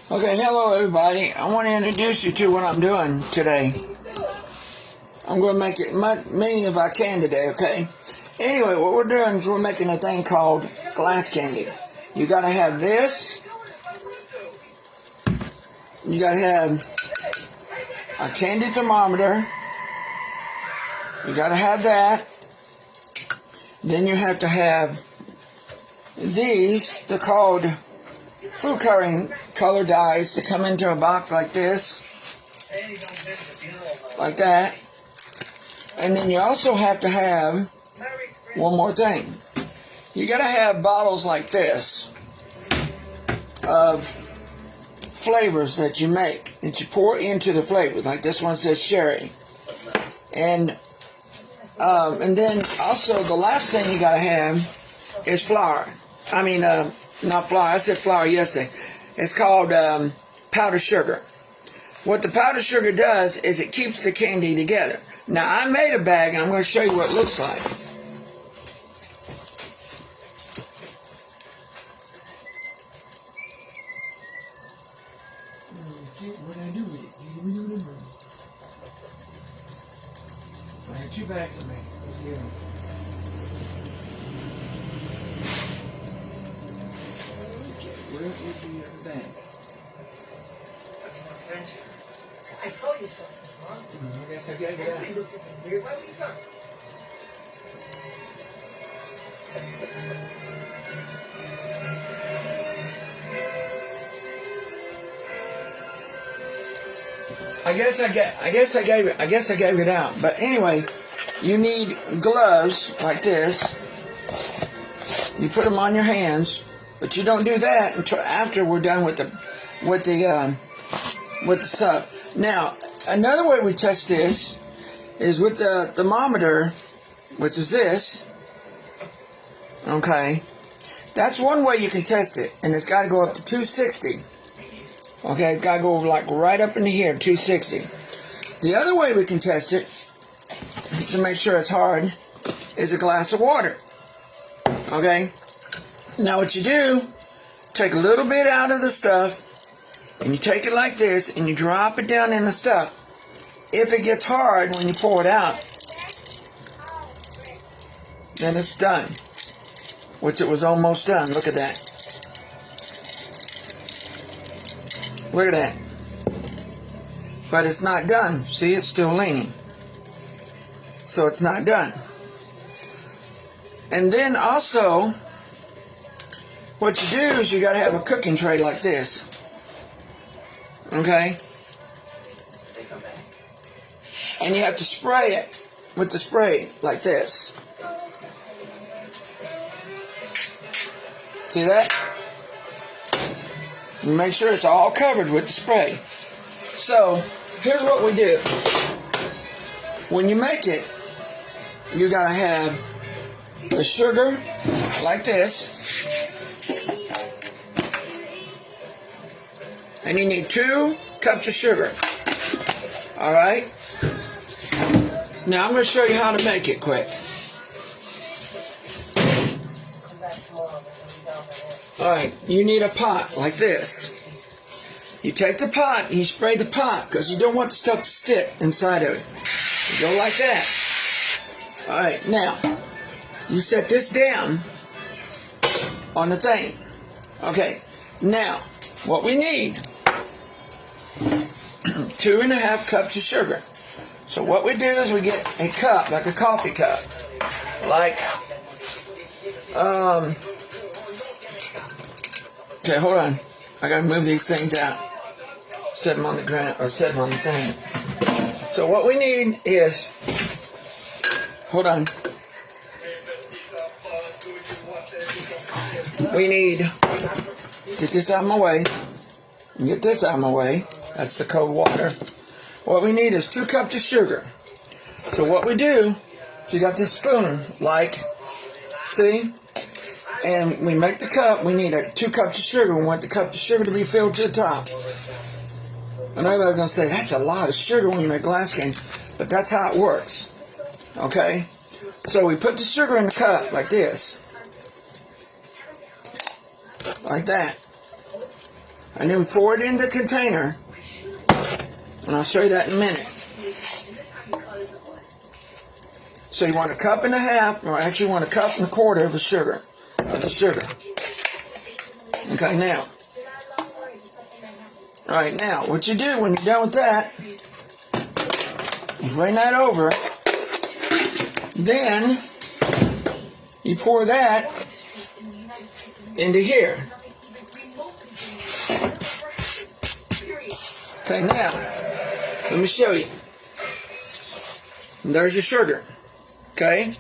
Okay, hello everybody. I want to introduce you to what I'm doing today. I'm going to make it many if I can today, okay? Anyway, what we're doing is we're making a thing called glass candy. You got to have this. You got to have a candy thermometer. You got to have that. Then you have to have these. They're called food coloring color dyes that come into a box like this. Like that. And then you also have to have one more thing. You got to have bottles like this of flavors that you make, that you pour into the flavors. Like this one says sherry. And then also the last thing you got to have is flour. I mean, not flour. I said flour yesterday. It's called powdered sugar. What the powdered sugar does is it keeps the candy together. Now, I made a bag, and I'm going to show you what it looks like. What did I do with it? I had 2 bags of me. Where is the other bag? I told you so. I guess I gave it out. I guess I gave it out. But anyway, you need gloves like this. You put them on your hands, but you don't do that until after we're done with the stuff. Now, another way we test this is with the thermometer, which is this. Okay, that's one way you can test it, and it's got to go up to 260. Okay, it's got to go like right up into here, 260. The other way we can test it, to make sure it's hard, is a glass of water. Okay, now what you do, take a little bit out of the stuff, and you take it like this, and you drop it down in the stuff. If it gets hard when you pour it out, then it's done. Which it was almost done. Look at that. Look at that. But it's not done. See, it's still leaning. So it's not done. And then also, what you do is you got to have a cooking tray like this. Okay? And you have to spray it with the spray like this. See that? You make sure it's all covered with the spray. So, here's what we do. When you make it, you gotta have the sugar like this. And you need 2 cups of sugar. Alright? Now I'm going to show you how to make it quick. Alright, you need a pot like this. You take the pot and you spray the pot because you don't want the stuff to stick inside of it. You go like that. Alright, now, you set this down on the thing. Okay, now, what we need, 2.5 cups of sugar. So what we do is we get a cup, like a coffee cup. Like, okay, hold on. I gotta move these things out. Set them on the ground, or set them on the thing. So what we need is, hold on. We need, get this out of my way. Get this out of my way. That's the cold water. What we need is 2 cups of sugar. So what we do, you got this spoon, like, see? And we make the cup, we need 2 cups of sugar. We want the cup of sugar to be filled to the top. And everybody's going to say, that's a lot of sugar when you make glass candy. But that's how it works. Okay? So we put the sugar in the cup like this. Like that. And then we pour it in the container. And I'll show you that in a minute. So you want a cup and a half, or actually you want a cup and a quarter of the sugar. Okay, now. Alright, now, what you do when you're done with that, you bring that over. Then, you pour that into here. Okay, now, let me show you. There's your sugar. Okay?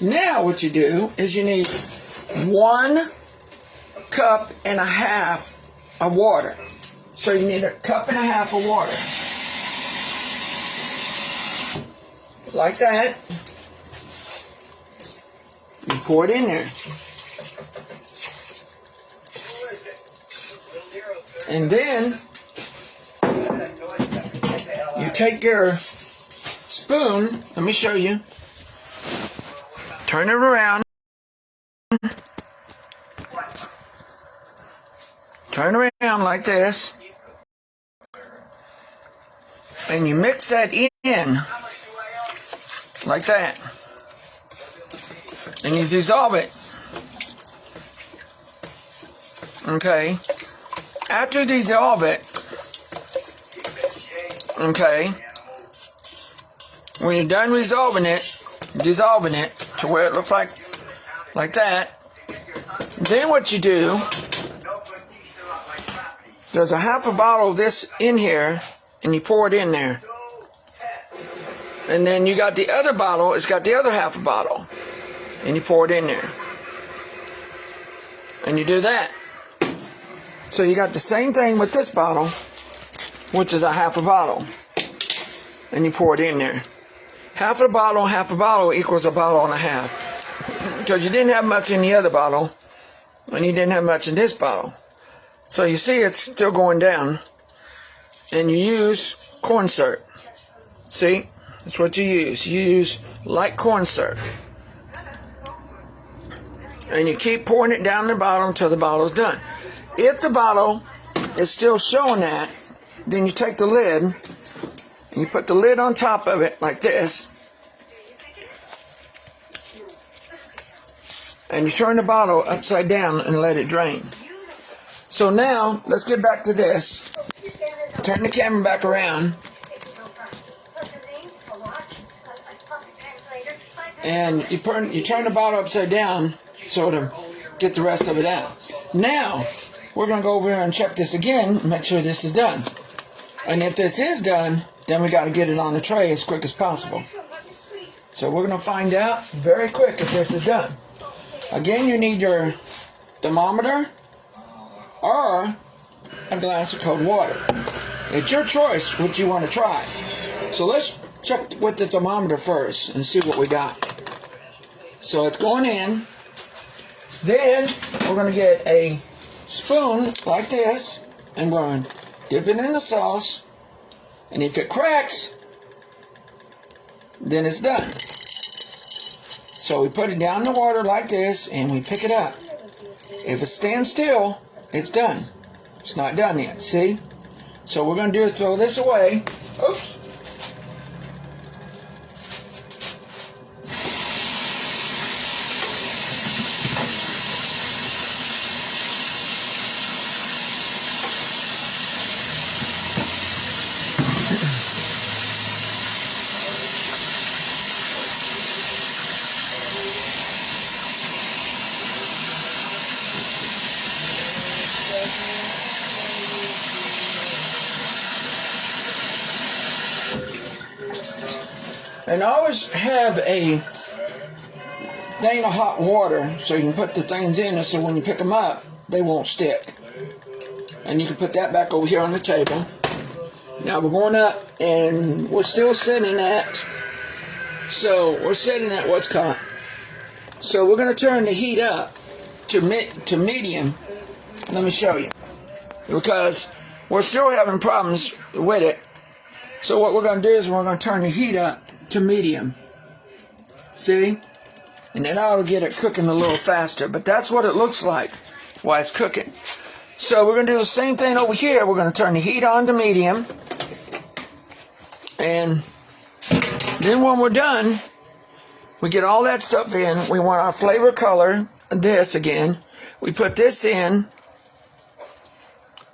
Now what you do is you need 1 cup and a half of water. So you need a cup and a half of water. Like that. You pour it in there. And then you take your spoon, let me show you. Turn it around. Turn around like this. And you mix that in like that. And you dissolve it. Okay. After you dissolve it, okay, when you're done dissolving it to where it looks like that, then what you do, there's a half a bottle of this in here, and you pour it in there. And then you got the other bottle, it's got the other half a bottle, and you pour it in there. And you do that. So you got the same thing with this bottle, which is a half a bottle. And you pour it in there. Half a bottle equals a bottle and a half. Because you didn't have much in the other bottle, and you didn't have much in this bottle. So you see it's still going down. And you use corn syrup. See? That's what you use. You use light corn syrup. And you keep pouring it down the bottom until the bottle's done. If the bottle is still showing that, then you take the lid and you put the lid on top of it like this. And you turn the bottle upside down and let it drain. So now, let's get back to this. Turn the camera back around. And you turn the bottle upside down so to get the rest of it out. Now, we're going to go over here and check this again and make sure this is done. And if this is done, then we got to get it on the tray as quick as possible. So we're going to find out very quick if this is done. Again, you need your thermometer or a glass of cold water. It's your choice what you want to try. So let's check with the thermometer first and see what we got. So it's going in. Then we're going to get a spoon like this and we're going to dip it in the sauce. And if it cracks, then it's done. So we put it down in the water like this and we pick it up. If it stands still, it's done. It's not done yet, see? So what we're going to do is throw this away. Oops. And always have a thing of hot water so you can put the things in it so when you pick them up, they won't stick. And you can put that back over here on the table. Now we're going up and we're still sitting at, what's called. So we're going to turn the heat up to medium. Let me show you. Because we're still having problems with it. So what we're going to do is we're going to turn the heat up to medium. See? And then that'll get it cooking a little faster. But that's what it looks like while it's cooking. So we're going to do the same thing over here. We're going to turn the heat on to medium. And then when we're done, we get all that stuff in. We want our flavor color, this again. We put this in,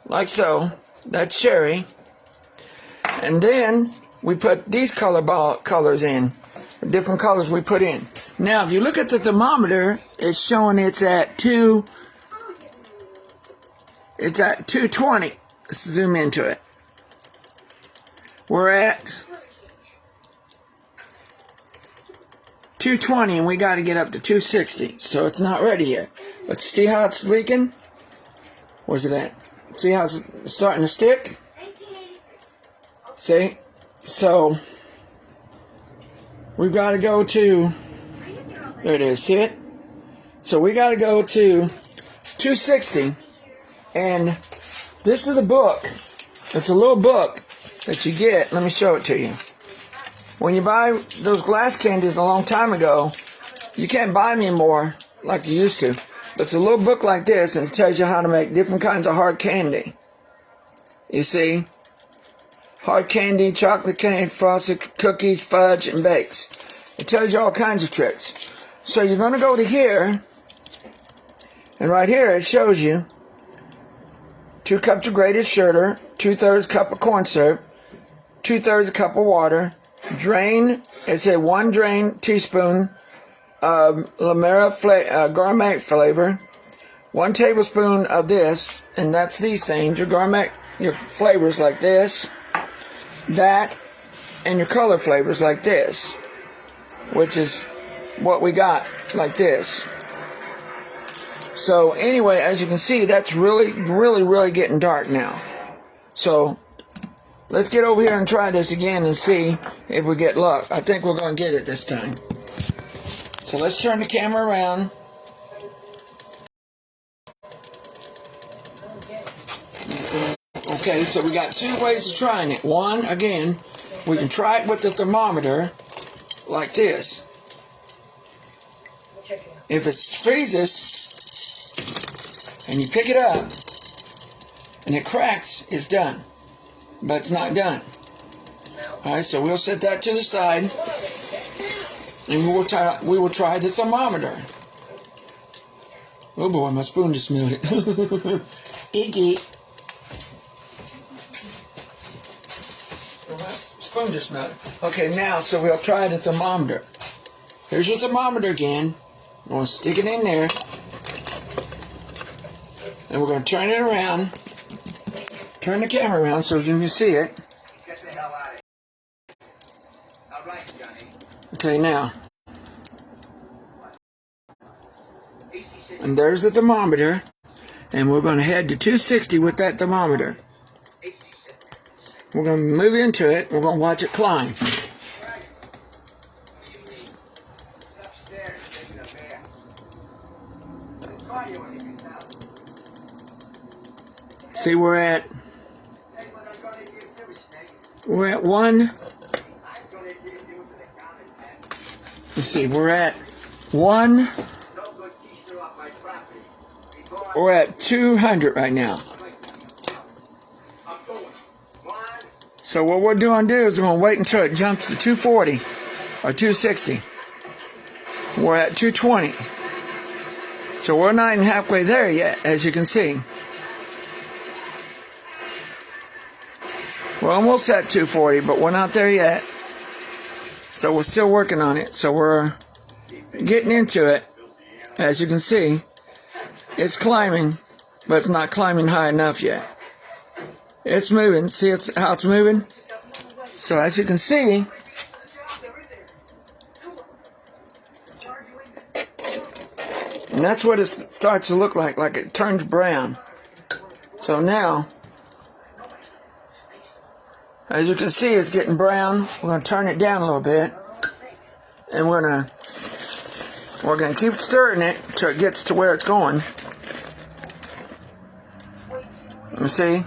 like so. That's cherry. And then we put these colors in. Different colors we put in. Now, if you look at the thermometer, it's showing it's at 220. Let's zoom into it. We're at 220 and we got to get up to 260. So it's not ready yet. But see how it's leaking? Where's it at? See how it's starting to stick? See? So we've got to go to, there it is, see it? So we got to go to 260. And this is a book. It's a little book that you get. Let me show it to you. When you buy those glass candies a long time ago, you can't buy them anymore like you used to. But it's a little book like this, and it tells you how to make different kinds of hard candy. You see? Hard candy, chocolate candy, frosted cookies, fudge, and bakes. It tells you all kinds of tricks. So you're going to go to here, and right here it shows you 2 cups of grated sugar, 2/3 cup of corn syrup, 2/3 cup of water, drain, it's a 1 drain teaspoon of La gourmet flavor, 1 tablespoon of this, and that's these things, your gourmet, your flavors like this, that, and your color flavors like this, which is what we got, like this. So anyway, as you can see, that's really getting dark now. So let's get over here and try this again and see if we get luck. I think we're going to get it this time. So let's turn the camera around. Okay, so we got 2 ways of trying it. One, again, we can try it with the thermometer like this. If it freezes and you pick it up and it cracks, it's done. But it's not done. Alright, so we'll set that to the side and we will try the thermometer. Oh boy, my spoon just melted. Icky. Spoon just melted. Okay, now, so we'll try the thermometer. Here's your thermometer again. I'm going to stick it in there. And we're going to turn it around. Turn the camera around so you can see it. Get the hell out of here. All right, Johnny. Okay, now. And there's the thermometer. And we're going to head to 260 with that thermometer. We're going to move into it. We're going to watch it climb. See, we're at 1. Let's see, we're at 1. We're at 200 right now. So what we're going to do is we're going to wait until it jumps to 240 or 260. We're at 220. So we're not even halfway there yet, as you can see. We're almost at 240, but we're not there yet. So we're still working on it. So we're getting into it. As you can see, it's climbing, but it's not climbing high enough yet. It's moving. See how it's moving? So as you can see, and that's what it starts to look like it turns brown. So now, as you can see, it's getting brown. We're going to turn it down a little bit. And we're going to keep stirring it until it gets to where it's going. You see?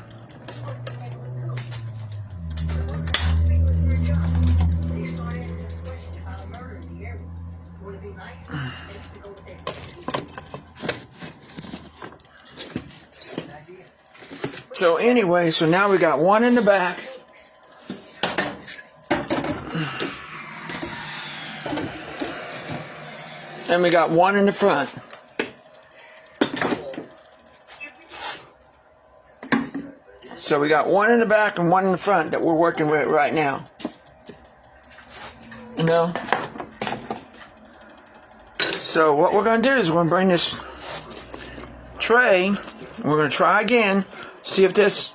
So anyway, so now we got one in the back. And we got one in the front. So we got one in the back and one in the front that we're working with right now. You know? So what we're going to do is we're going to bring this tray. We're going to try again. See if this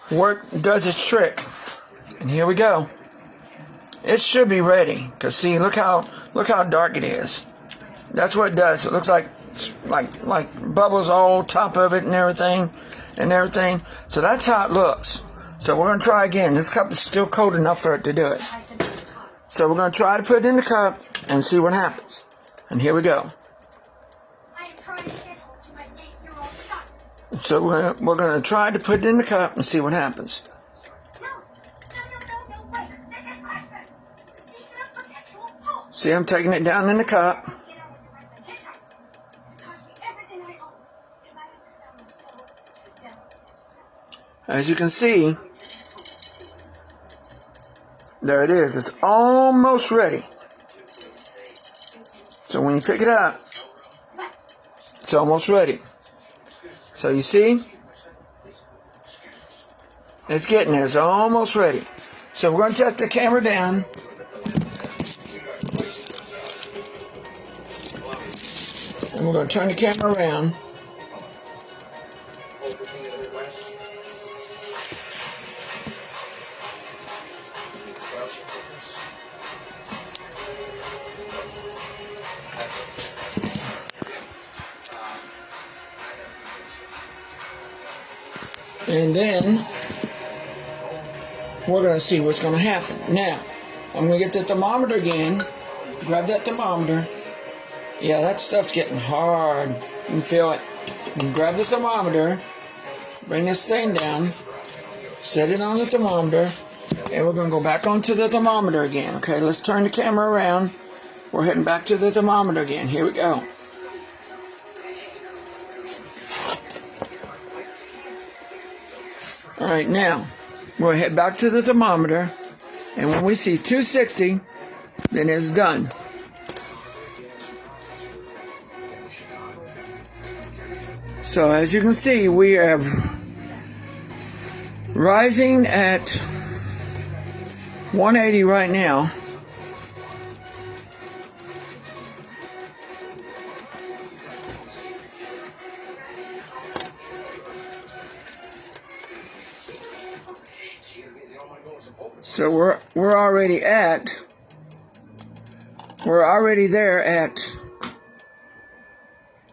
does its trick. And here we go. It should be ready. Because see, look how dark it is. That's what it does. It looks like bubbles all top of it and everything. So that's how it looks. So we're going to try again. This cup is still cold enough for it to do it. So we're going to try to put it in the cup and see what happens. And here we go. So we're going to try to put it in the cup and see what happens. See, I'm taking it down in the cup. As you can see, there it is. It's almost ready. So when you pick it up, it's almost ready. So you see, it's getting there. It's almost ready. So we're going to set the camera down. And we're going to turn the camera around. And then we're going to see what's going to happen. Now, I'm going to get the thermometer again. Grab that thermometer. Yeah, that stuff's getting hard. You can feel it. You grab the thermometer. Bring this thing down. Set it on the thermometer. And we're going to go back onto the thermometer again. Okay, let's turn the camera around. We're heading back to the thermometer again. Here we go. Alright, now, we'll head back to the thermometer, and when we see 260, then it's done. So, as you can see, we are rising at 180 right now. So we're already there at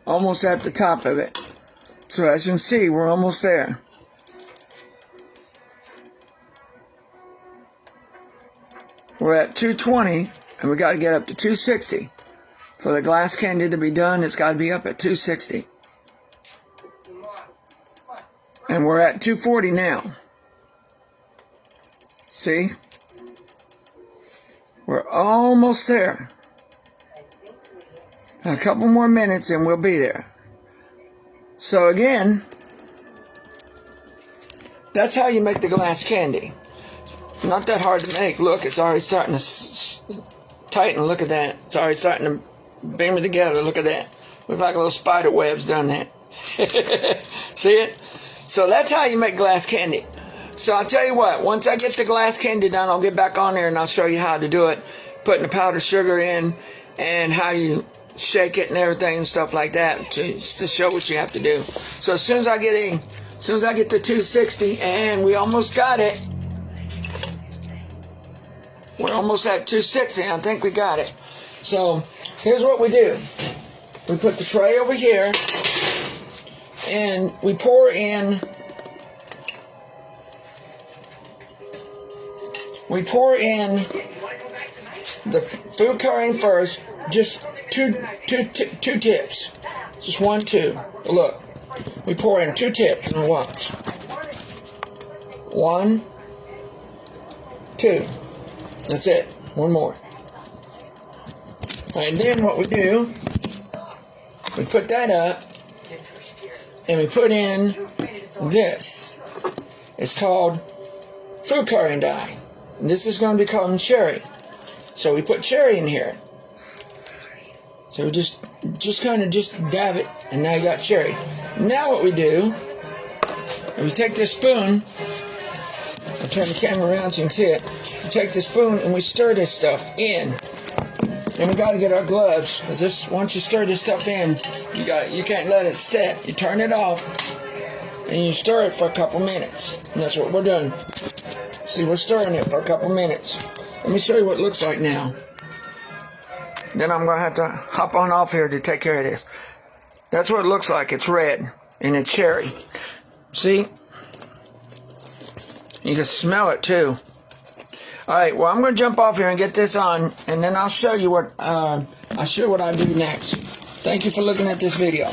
almost at the top of it. So as you can see, we're almost there. We're at 220 and we got to get up to 260. For the glass candy to be done, it's got to be up at 260. And we're at 240 now. See? We're almost there. A couple more minutes and we'll be there. So again, that's how you make the glass candy. Not that hard to make. Look, it's already starting to tighten. Look at that. It's already starting to beam it together. Look at that. Looks like a little spider web's done that. See it? So that's how you make glass candy. So I'll tell you what, once I get the glass candy done, I'll get back on there and I'll show you how to do it. Putting the powdered sugar in and how you shake it and everything and stuff like that to show what you have to do. So as soon as I get to 260, and we almost got it. We're almost at 260. I think we got it. So here's what we do. We put the tray over here and we pour in the food coloring first, just two tips. Just 1, 2. Look, we pour in 2 tips. Now watch. 1, 2. That's it. One more. And then what we do, we put that up, and we put in this. It's called food coloring dye. And this is going to become cherry. So we put cherry in here. So we just kind of dab it, and now you got cherry. Now what we do is we take this spoon. I'll turn the camera around so you can see it. We take the spoon and we stir this stuff in. And we got to get our gloves, because once you stir this stuff in, you can't let it set. You turn it off and you stir it for a couple minutes. And that's what we're doing. See, we're stirring it for a couple minutes. Let me show you what it looks like now. Then I'm going to have to hop on off here to take care of this. That's what it looks like. It's red and it's cherry. See? You can smell it too. Alright, well, I'm going to jump off here and get this on, and then I'll show you what I do next. Thank you for looking at this video.